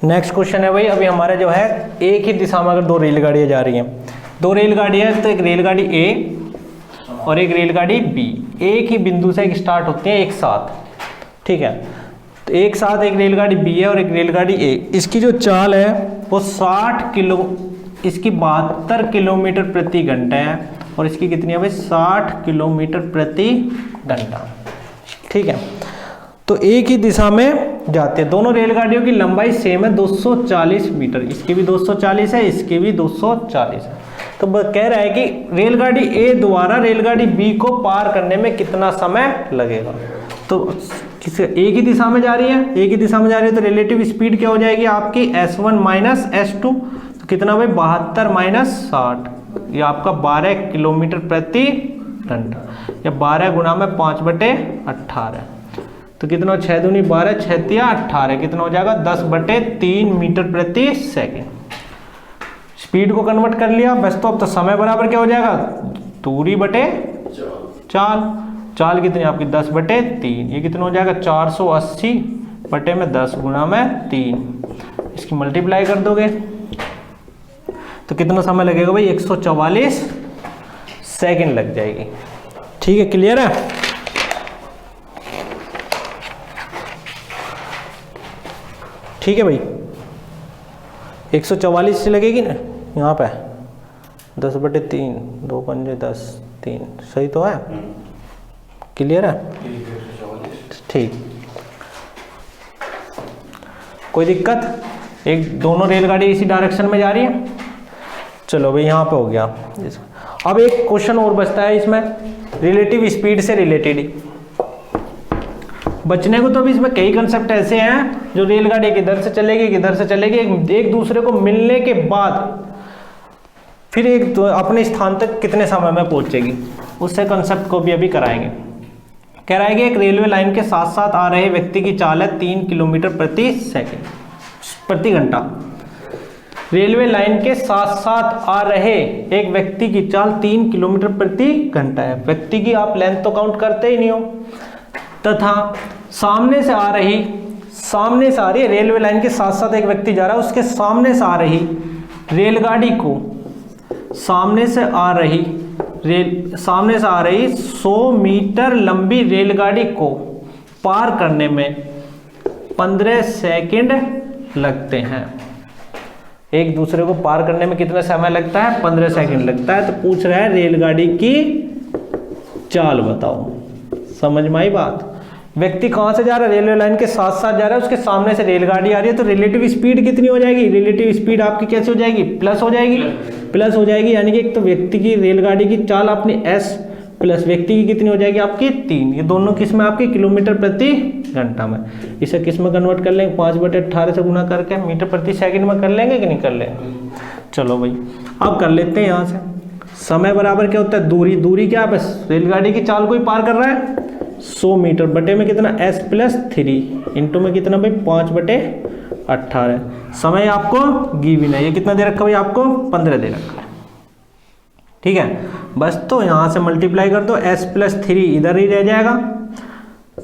Next question है भाई, अभी हमारे जो है एक ही दिशा में अगर दो रेलगाड़ियाँ जा रही हैं, दो रेलगाड़ियाँ तो एक रेलगाड़ी ए और एक रेलगाड़ी बी एक ही बिंदु से स्टार्ट होती हैं एक साथ, ठीक है। तो एक साथ एक रेलगाड़ी बी है और एक रेलगाड़ी ए, इसकी जो चाल है वो 72 किलोमीटर प्रति घंटा है और इसकी कितनी है भाई 60 किलोमीटर प्रति घंटा, ठीक है। तो एक ही दिशा में जाते हैं, दोनों रेलगाड़ियों की लंबाई सेम है 240 मीटर, इसकी भी 240 है, इसकी भी 240 है। तो कह रहा है कि रेलगाड़ी ए द्वारा रेलगाड़ी बी को पार करने में कितना समय लगेगा। तो किस एक ही दिशा में जा रही है, एक ही दिशा में जा रही है तो रिलेटिव स्पीड क्या हो जाएगी आपकी S1 माइनस S2, तो कितना भाई 72 माइनस 60, ये आपका 12 किलोमीटर प्रति घंटा, या 12 गुना में 5/18, तो कितना 6 दूनी 12 6 तिया 18, कितना हो जाएगा 10/3 मीटर प्रति सेकेंड। स्पीड को कन्वर्ट कर लिया बस, तो अब तो समय बराबर क्या हो जाएगा दूरी बटे चाल, चाल कितनी आपकी 10/3, ये कितना हो जाएगा 480 बटे में 10 गुना में 3, इसकी मल्टीप्लाई कर दोगे तो कितना समय लगेगा भाई 144 सेकंड लग जाएगी, ठीक है। क्लियर है? ठीक है भाई, 144 से लगेगी ना यहाँ पे 10/3, 2 पंजे 10 3, सही तो है? क्लियर है? ठीक, कोई दिक्कत? एक दोनों रेलगाड़ी इसी डायरेक्शन में जा रही है, चलो भाई यहाँ पे हो गया। अब एक क्वेश्चन और बचता है इसमें, रिलेटिव स्पीड से रिलेटेड बचने को। तो अभी इसमें कई कंसेप्ट ऐसे हैं जो रेलगाड़ी किधर से चलेगी किधर से चलेगी, एक दूसरे को मिलने के बाद फिर एक अपने स्थान तक कितने समय में पहुंचेगी, उससे कंसेप्ट को भी अभी कराएंगे। कह रहा है कि एक रेलवे लाइन के साथ साथ आ रहे व्यक्ति की चाल है 3 किलोमीटर प्रति घंटा। रेलवे लाइन के साथ साथ आ रहे एक व्यक्ति की चाल 3 किलोमीटर प्रति घंटा है। व्यक्ति की आप लेंथ तो काउंट करते ही नहीं हो, तथा सामने से आ रही रेलवे लाइन के साथ साथ एक व्यक्ति जा रहा है, उसके सामने से आ रही रेलगाड़ी को सामने से आ रही 100 मीटर लंबी रेलगाड़ी को पार करने में 15 सेकंड लगते हैं। एक दूसरे को पार करने में कितना समय लगता है 15 सेकंड लगता है। तो पूछ रहा है रेलगाड़ी की चाल बताओ। समझ में आई बात? व्यक्ति कहां से जा रहा है, रेलवे लाइन के साथ साथ जा रहा है, उसके सामने से रेलगाड़ी आ रही है, तो रिलेटिव स्पीड कितनी हो जाएगी, रिलेटिव स्पीड आपकी कैसे हो जाएगी प्लस हो जाएगी, यानी कि एक तो व्यक्ति की रेलगाड़ी की चाल अपनी s प्लस व्यक्ति की कितनी हो जाएगी आपकी 3, ये दोनों किस में आपकी किलोमीटर प्रति घंटा में। इसे किस में कन्वर्ट कर लेंगे 5/18 से गुना करके मीटर प्रति सेकंड में कर लेंगे कि नहीं कर लेंगे। चलो भाई अब कर लेते हैं। यहाँ से समय बराबर क्या होता है दूरी क्या, बस रेलगाड़ी की चाल को ही पार कर रहा है 100 मीटर, बटे में कितना s प्लस 3 इंटू में कितना भाई 5/18। समय आपको गिवन है, ये कितना दे रखा भाई आपको 15 दे रखा है, ठीक है। बस तो यहाँ से मल्टीप्लाई कर दो, s प्लस 3 इधर ही रह जाएगा,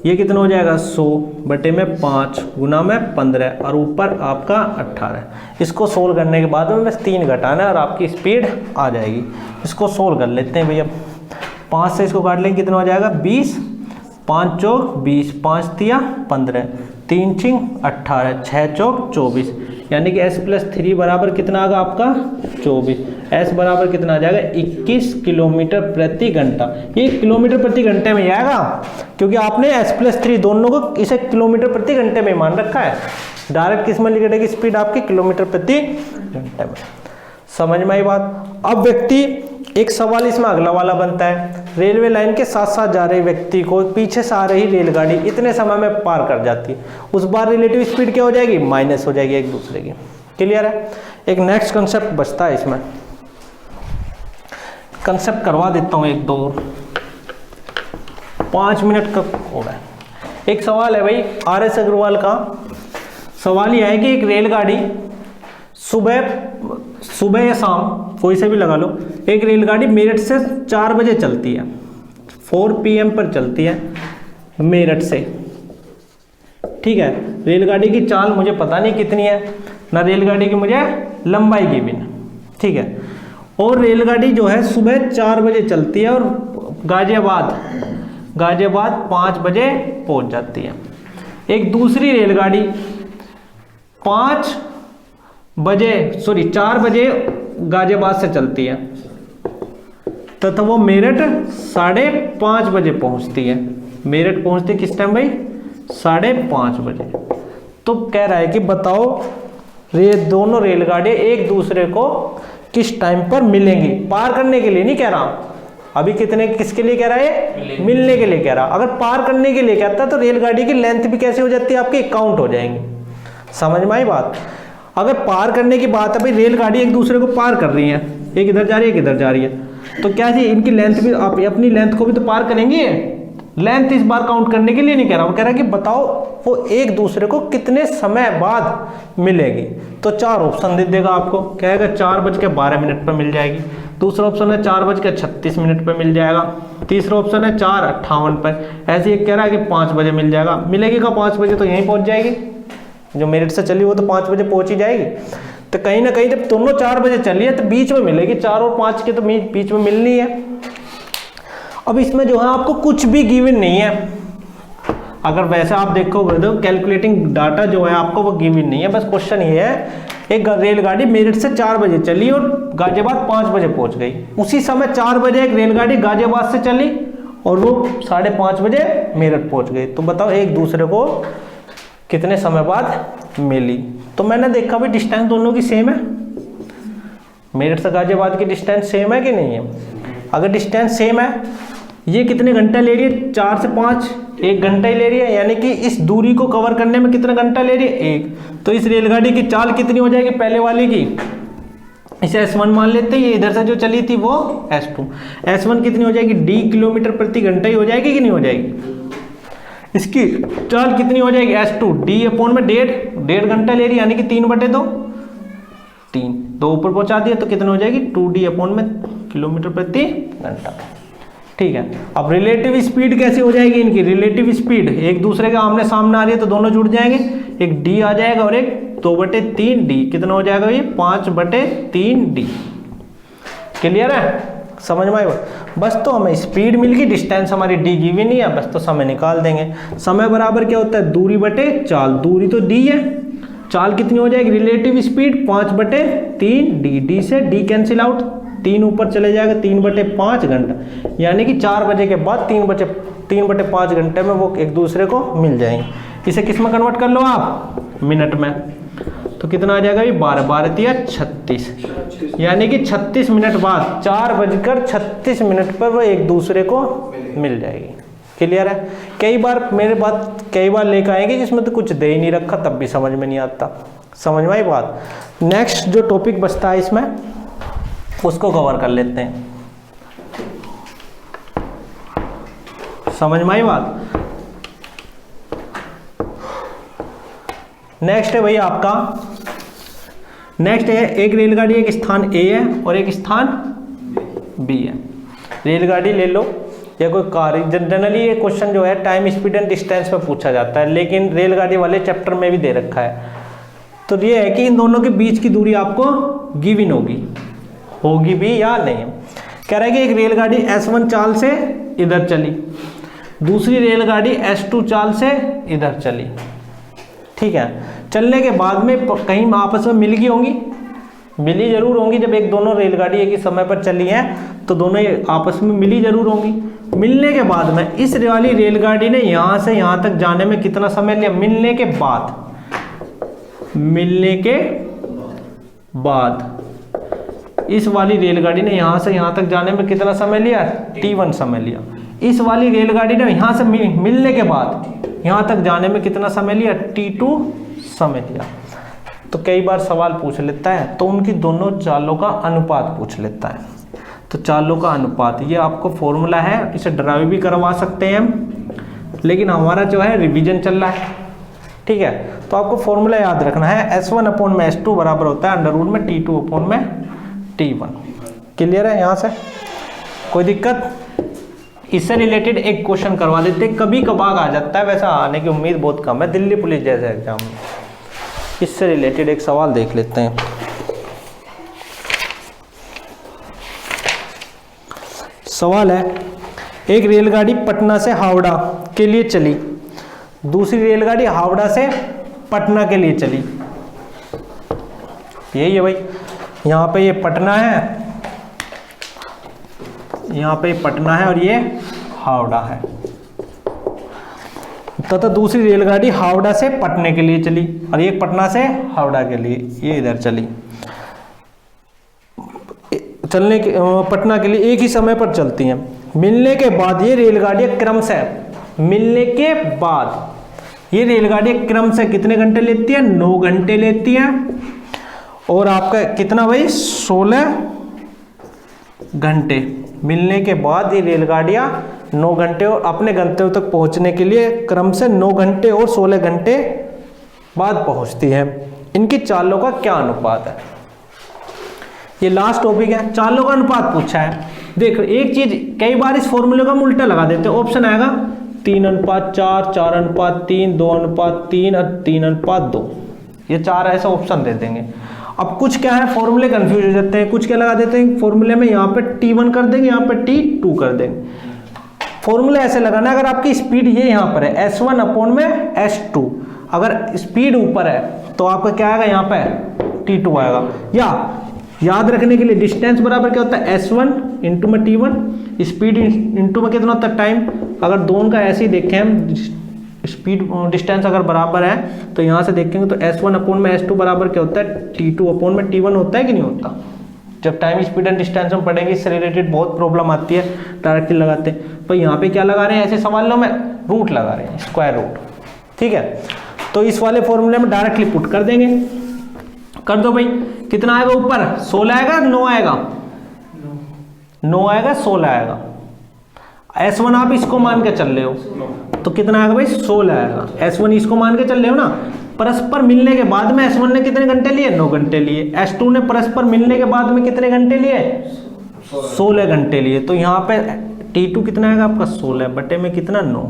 ये कितना हो जाएगा 100 बटे में 5 गुना में 15 और ऊपर आपका 18। इसको सोल्व करने के बाद में बस 3 घटाना है और आपकी स्पीड आ जाएगी। इसको सोल्व कर लेते हैं भैया, 5 से इसको काट लेंगे कितना हो जाएगा 20, 5 चौक 20, 5 तिया 15, 3 छिंग 18, 6 चौक 24, यानी कि s प्लस 3 बराबर कितना आएगा आपका 24। s बराबर कितना आ जाएगा 21 किलोमीटर प्रति घंटा। ये किलोमीटर प्रति घंटे में आएगा क्योंकि आपने s प्लस 3 दोनों को इसे किलोमीटर प्रति घंटे में मान रखा है। डायरेक्ट किस में लिखेगी स्पीड आपकी किलोमीटर प्रति घंटे में। समझ में आई बात? अब व्यक्ति एक सवाल इसमें अगला वाला बनता है, रेलवे लाइन के साथ साथ जा रहे व्यक्ति को पीछे से आ रही रेलगाड़ी इतने समय में पार कर जाती है, उस बार रिलेटिव स्पीड क्या हो जाएगी माइनस हो जाएगी एक दूसरे की। क्लियर है? एक नेक्स्ट कंसेप्ट बचता है इसमें, कंसेप्ट करवा देता हूँ एक दो 5 मिनट का हो रहा है। एक सवाल है भाई RS अग्रवाल का, सवाल यह है कि एक रेलगाड़ी सुबह या शाम कोई से भी लगा लो, एक रेलगाड़ी मेरठ से 4 बजे चलती है, 4 PM पर चलती है मेरठ से, ठीक है, रेलगाड़ी की चाल मुझे पता नहीं कितनी है, ना रेलगाड़ी की मुझे लंबाई गिवन, ठीक है। और रेलगाड़ी जो है सुबह 4 बजे चलती है और गाजियाबाद 5 बजे पहुंच जाती है। एक दूसरी रेलगाड़ी 4 बजे गाजियाबाद से चलती है तथा वो मेरठ 5:30 बजे पहुंचती है। मेरठ पहुंचती किस टाइम भाई? 5:30 बजे। तो कह रहा है कि बताओ दोनों रेलगाड़ी एक दूसरे को किस टाइम पर मिलेंगी। पार करने के लिए नहीं कह रहा, अभी किसके लिए कह रहा है? मिलने के लिए कह रहा। अगर पार करने के लिए कहता तो रेलगाड़ी की लेंथ भी कैसे हो जाती है आपकी? काउंट हो जाएंगी। समझ में आई बात? अगर पार करने की बात है भाई, रेलगाड़ी एक दूसरे को पार कर रही है, एक इधर जा रही है एक इधर जा रही है, तो क्या जी इनकी लेंथ भी, आप अपनी लेंथ को भी तो पार करेंगे। लेंथ इस बार काउंट करने के लिए नहीं कह रहा, वो कह रहा है कि बताओ वो एक दूसरे को कितने समय बाद मिलेगी। तो 4 ऑप्शन दे देगा आपको, कहेगा 4:12 पर मिल जाएगी, दूसरा ऑप्शन है 4:36 पर मिल जाएगा, तीसरा ऑप्शन है 4:58 पर, ऐसे एक कह रहा है कि 5 बजे मिल जाएगा। मिलेगी का 5 बजे तो यहीं पहुंच जाएगी, जो मेरठ से चली वो तो 5 बजे पहुंच ही जाएगी। तो कहीं ना कहीं जब दोनों 4 बजे चली है तो बीच में मिलेगी, 4 और 5 के तो बीच में मिलनी है। अब इसमें जो है आपको कुछ भी गिवन नहीं है, अगर वैसे आप देखोगे तो कैलकुलेटिंग डाटा जो है आपको वो गिवन नहीं है। बस क्वेश्चन ये है, एक रेलगाड़ी मेरठ से 4 बजे चली और गाजियाबाद 5 बजे पहुंच गई। उसी समय 4 बजे एक रेलगाड़ी गाजियाबाद से चली और वो 5:30 बजे मेरठ पहुंच गई। तो बताओ एक दूसरे को कितने समय बाद मिली। तो मैंने देखा भी डिस्टेंस दोनों की सेम है, मेरठ से गाजियाबाद की डिस्टेंस सेम है कि नहीं है? अगर डिस्टेंस सेम है, ये कितने घंटा ले रही है? 4 से 5 1 घंटा ही ले रही है, यानी कि इस दूरी को कवर करने में कितना घंटा ले रही है? 1। तो इस रेलगाड़ी की चाल कितनी हो जाएगी पहले वाली की? इसे S1 मान लेते हैं, ये इधर से जो चली थी वो S2। S1 कितनी हो जाएगी? d किलोमीटर प्रति घंटा ही हो जाएगी कि नहीं हो जाएगी? इसकी चाल कितनी हो जाएगी? S2 d/1/1.5 घंटा ले रही है, यानी कि 3/2 3 2 ऊपर पहुंचा दिया तो कितनी हो जाएगी? 2d/में किलोमीटर प्रति घंटा। ठीक है, अब रिलेटिव स्पीड कैसी हो जाएगी इनकी? रिलेटिव स्पीड एक दूसरे के आमने सामने आ रही है तो दोनों जुड़ जाएंगे, एक d आ जाएगा और एक 2/3d। कितना हो जाएगा ये? 5/3d। क्लियर है? समझ में आएगा? बस तो हमें स्पीड मिल गई, डिस्टेंस हमारी d गिवन नहीं है, बस तो समय निकाल देंगे। समय बराबर क्या होता है? दूरी बटे चाल। दूरी तो d है, चाल कितनी हो जाएगी? Relative speed 5/3d। d से d कैंसिल आउट, 3 ऊपर चले जाएगा, 3/5 घंटा, यानी कि 4 बजे के बाद 3/5 घंटे में वो एक दूसरे को मिल जाएंगे। इसे किस में कन्वर्ट कर लो आप? मिनट में। तो कितना आ जाएगा ये? 12×36, यानी कि 36 मिनट बाद 4:36 पर वो एक दूसरे को मिल जाएगी। क्लियर है? कई बार लेकर आएंगे जिसमें तो कुछ दे ही नहीं रखा, तब भी समझ में नहीं आता। समझ में आई बात? नेक्स्ट जो टॉपिक बचता है इसमें उसको कवर कर लेते हैं। समझ में आई बात? नेक्स्ट है भाई आपका, नेक्स्ट है एक रेलगाड़ी एक स्थान A है और एक स्थान B है। रेलगाड़ी ले लो या कोई कार, जनरली ये क्वेश्चन जो है टाइम स्पीड एंड डिस्टेंस पे पूछा जाता है, लेकिन रेलगाड़ी वाले चैप्टर में भी दे रखा है। तो ये है कि इन दोनों के बीच की दूरी आपको गिवन होगी भी या नहीं। कह रहा है कि एक रेलगाड़ी S1 चाल से इधर चली, दूसरी रेलगाड़ी S2 चाल से इधर चली। ठीक है, चलने के बाद में कहीं आपस में मिल गई होंगी, मिली जरूर होंगी। जब दोनों रेलगाड़ी एक ही समय पर चली हैं तो दोनों आपस में मिली जरूर होंगी। मिलने के बाद में इस वाली रेलगाड़ी ने यहाँ से यहाँ तक जाने में कितना समय लिया? मिलने के बाद इस वाली रेलगाड़ी ने यहाँ से यहाँ तक जाने में कितना समय लिया? T1 समय लिया। इस वाली रेलगाड़ी ने यहाँ से मिलने के बाद यहाँ तक जाने में कितना समय लिया? T2 समय लिया। तो कई बार सवाल पूछ लेता है तो उनकी दोनों चालों का अनुपात पूछ लेता है। तो चालों का अनुपात ये आपको फॉर्मूला है, इसे ड्राइव भी करवा सकते हैं हम, लेकिन हमारा जो है रिवीजन चल रहा है। ठीक है, तो आपको फॉर्मूला याद रखना है, S1/S2 बराबर होता है √T2/T1। क्लियर है? यहाँ से कोई दिक्कत? इससे रिलेटेड एक क्वेश्चन करवा देते हैं, कभी कभार आ जाता है, वैसा आने की उम्मीद बहुत कम है दिल्ली पुलिस जैसे एग्जाम में। इससे रिलेटेड एक सवाल देख लेते हैं। सवाल है, एक रेलगाड़ी पटना से हावड़ा के लिए चली, दूसरी रेलगाड़ी हावड़ा से पटना के लिए चली। यही है भाई, यहाँ पे ये पटना है, यहाँ पे पटना है और ये हावड़ा है, तथा दूसरी रेलगाड़ी हावड़ा से पटना के लिए चली और ये पटना से हावड़ा के लिए, ये इधर चली। चलने के पटना के लिए एक ही समय पर चलती हैं। मिलने के बाद ये रेलगाड़ियाँ क्रमशः, मिलने के बाद ये रेलगाड़ियाँ क्रमशः कितने घंटे लेती हैं? 9 घंटे लेती हैं। और आपका कितना भाई? 16 घंटे। मिलने के बाद ये रेलगाड़ियाँ 9 घंटे और अपने गंतव्य तक पहुंचने के लिए क्रमशः 9 घंटे और 16 घंटे बाद पहुंचती है। इनकी चालों का क्या अनुपात है? ये लास्ट टॉपिक है, चालों का अनुपात पूछा है। देखो एक चीज, कई बार इस फॉर्मूले का हम उल्टा लगा देते हैं। ऑप्शन आएगा 3:4, 4:3, 2:3 और 3:2, ये 4 ऐसा ऑप्शन दे देंगे। अब कुछ क्या है, फॉर्मूले कंफ्यूज हो जाते हैं, कुछ क्या लगा देते हैं फॉर्मूले में, यहाँ पे T1 कर देंगे, यहाँ पे T2 कर देंगे। फॉर्मूला ऐसे लगाना है, अगर आपकी स्पीड ये यहाँ पर है S1 अपॉन में S2, अगर स्पीड ऊपर है तो आपका क्या आएगा, यहाँ पे T2 आएगा। या याद रखने के लिए डिस्टेंस बराबर क्या होता है? S1 इंटू में T1, स्पीड इंटू में कितना होता है? टाइम। अगर दोनों का ऐसे ही देखें हम, स्पीड डिस्टेंस अगर बराबर है तो यहाँ से देखेंगे तो S1 अपॉन में S2 बराबर क्या होता है? T2 अपॉन में T1 होता है कि नहीं होता? जब टाइम स्पीड एंड डिस्टेंस में पढ़ेंगे इससे रिलेटेड बहुत प्रॉब्लम आती है, डायरेक्टली लगाते हैं। तो यहाँ पे क्या लगा रहे हैं ऐसे सवालों में? रूट लगा रहे हैं, स्क्वायर रूट। ठीक है, तो इस वाले फॉर्मूले में डायरेक्टली पुट कर देंगे। कर दो भाई, कितना आएगा ऊपर? 16 आएगा, 9 आएगा? 9 आएगा, 16 आएगा। S1 आप इसको मान के चल रहे हो तो कितना आएगा भाई? 16 आएगा। S1 इसको मान के चल रहे हो ना। परस्पर मिलने के बाद में S1 ने कितने घंटे लिए? 9 घंटे लिए। S2 ने परस्पर मिलने के बाद में कितने घंटे लिए? 16 घंटे लिए। तो यहाँ पे T2 कितना आएगा आपका? 16 बटे में कितना? 9।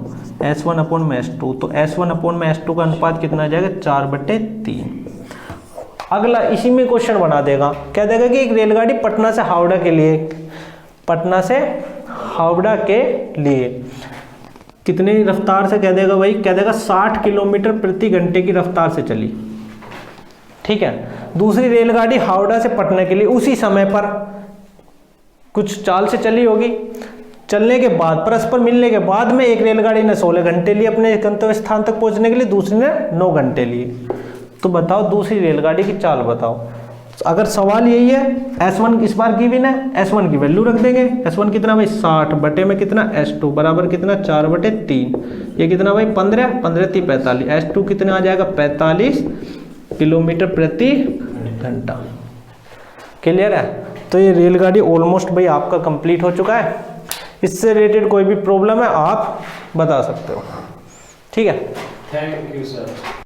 S1 अपॉन में S2, तो S1 अपॉन में S2 का अनुपात कितना आ जाएगा? 4/3। अगला इसी में क्वेश्चन बना देगा, क्या देगा कि एक रेलगाड़ी पटना से हावड़ा के लिए, पटना से हावड़ा के लिए कितनी रफ्तार से, कह देगा भाई, कह देगा 60 किलोमीटर प्रति घंटे की रफ्तार से चली। ठीक है, दूसरी रेलगाड़ी हावड़ा से पटना के लिए उसी समय पर कुछ चाल से चली होगी। चलने के बाद, परस्पर मिलने के बाद में एक रेलगाड़ी ने 16 घंटे लिए अपने गंतव्य स्थान तक पहुंचने के लिए, दूसरी ने 9 घंटे लिए। तो बताओ दूसरी रेलगाड़ी की चाल बताओ। अगर सवाल यही है, S1 इस बार गिवन है, S1 की वैल्यू रख देंगे। S1 कितना भाई? 60 बटे में कितना? S2 बराबर कितना? 4/3। ये कितना भाई? 15, 15×3 45। S2 कितना आ जाएगा? 45 किलोमीटर प्रति घंटा। क्लियर है? तो ये रेलगाड़ी ऑलमोस्ट भाई आपका कंप्लीट हो चुका है। इससे रिलेटेड कोई भी प्रॉब्लम है आप बता सकते हो। ठीक है, थैंक यू सर।